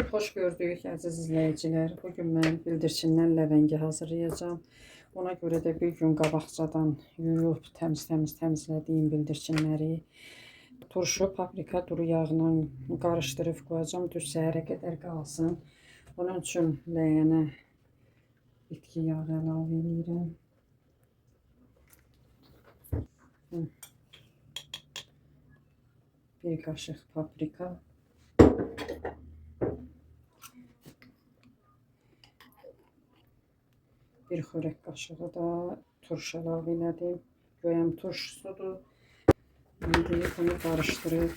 Hoş gördük əziz izləyicilər. Bugün mən bildirçindən ləvəngi hazırlayacağım. Ona görə də bir gün qabaqcadan yuyub təmizlədiyim bildirçinləri turşu, paprika, duru yağla qarışdırıb qoyacağım. Düz səhərə qədər qalsın. Bunun üçün ləyənə bitki yağı əlavə edirəm. Bir qaşıq paprika. Bir xörək qaşığı da turş əlavə elədim. Göyəm turşusudur. İndi bunu qarışdırıb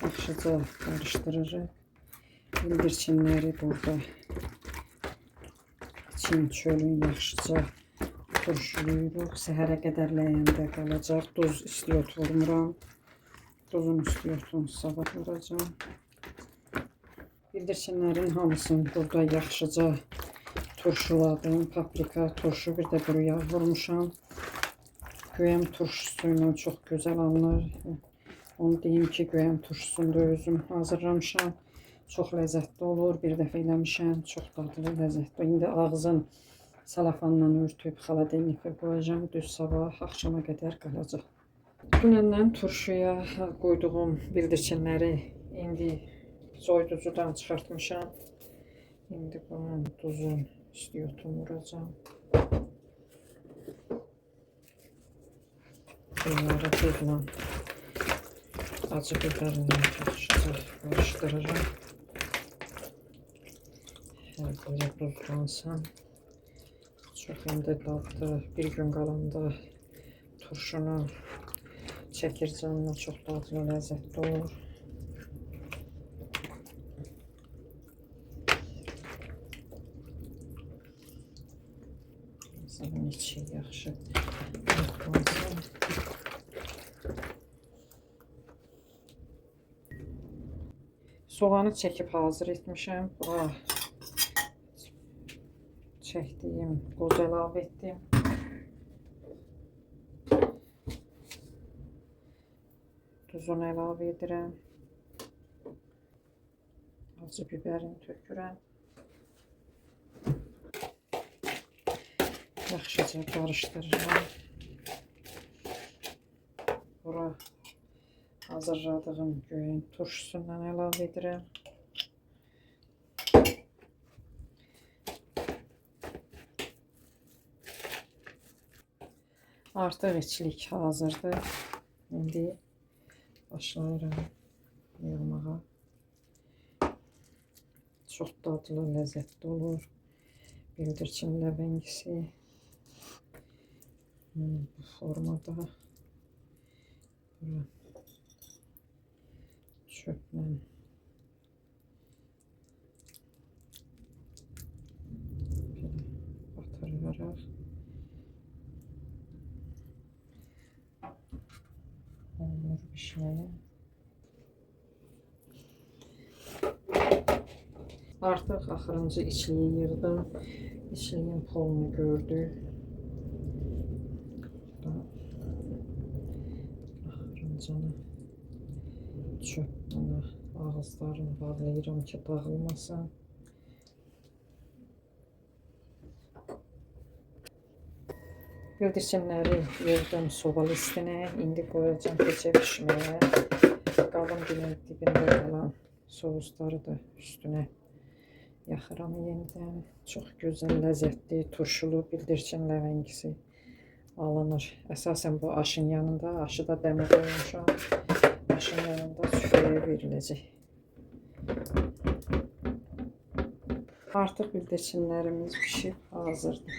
yaxşıca qarışdırırıq. Bildirçinləri burada için çölün yaxşıca turşuluyuruq. Səhərə qədər ləyəndə qalacaq. Duz istiot vurmuram. Duzun istiotunu sabah vuracağım. Bildirçinlərin hamısını burada yaxşıca turşuladım. Paprika, turşu, bir də quru yağ vurmuşam. Göyəm turşusu ilə çox gözəl alınır. Onu deyim ki, göyəm turşusunu da özüm hazırlamışam. Çox ləzzətli olur. Bir dəfə eləmişəm. Çox dadlı, ləzzətli. İndi ağzın salafanla örtüb xaladelnikə qoyacağım. Düz sabah axşama qədər qalacaq. Dünəndən turşuya qoyduğum bildirçinləri indi soyuducudan çıxartmışam. İndi bunun duzun istiotunu vuracağım. Bunları tuzla, acı biberlə yaxşıca qarışdıracağım. Hər biri duzlansın. Çox indi dadlı. Bir gün qalanda turşunu çəkircanla çox dadlı, ləzzətli olur. Bunun içi yaxşı yıxlansın. Soğanı çəkib hazır etmişəm. Bura çəkdiyim qoz əlavə etdim. Tuzunu əlavə edirəm. Acı biberini tökürəm. Yaxşıca qarışdırıram. Bura hazırladığım göyün turşusundan əlavə edirəm. Artıq içlik hazırdır. İndi başlayıram yığmağa. Çox dadlı, ləzzətli olur. Bildirçin ləvəngisi bu formada. Çöplə batıraraq olur bişməyə. Artıq axırıncı içliyi yığdım. İçliyin polunu gördük. Axırıncını çöplə ağızlarını bağlayıram ki, dağılmasın. Bildirçinləri yığdım soba listinə. İndi qoyacağım keçə pişməyə. Qalın dibində qalan sousları da üstünə yaxıram yenidən. Çox gözəl, ləzzətli, turşulu bildirçin ləvəngisi alınır. Əsasən bu aşın yanında, aşı da dəmə qoymuşam. Aşın yanında süfrəyə veriləcək. Artıq bildirçinlərimiz pişib hazırdır.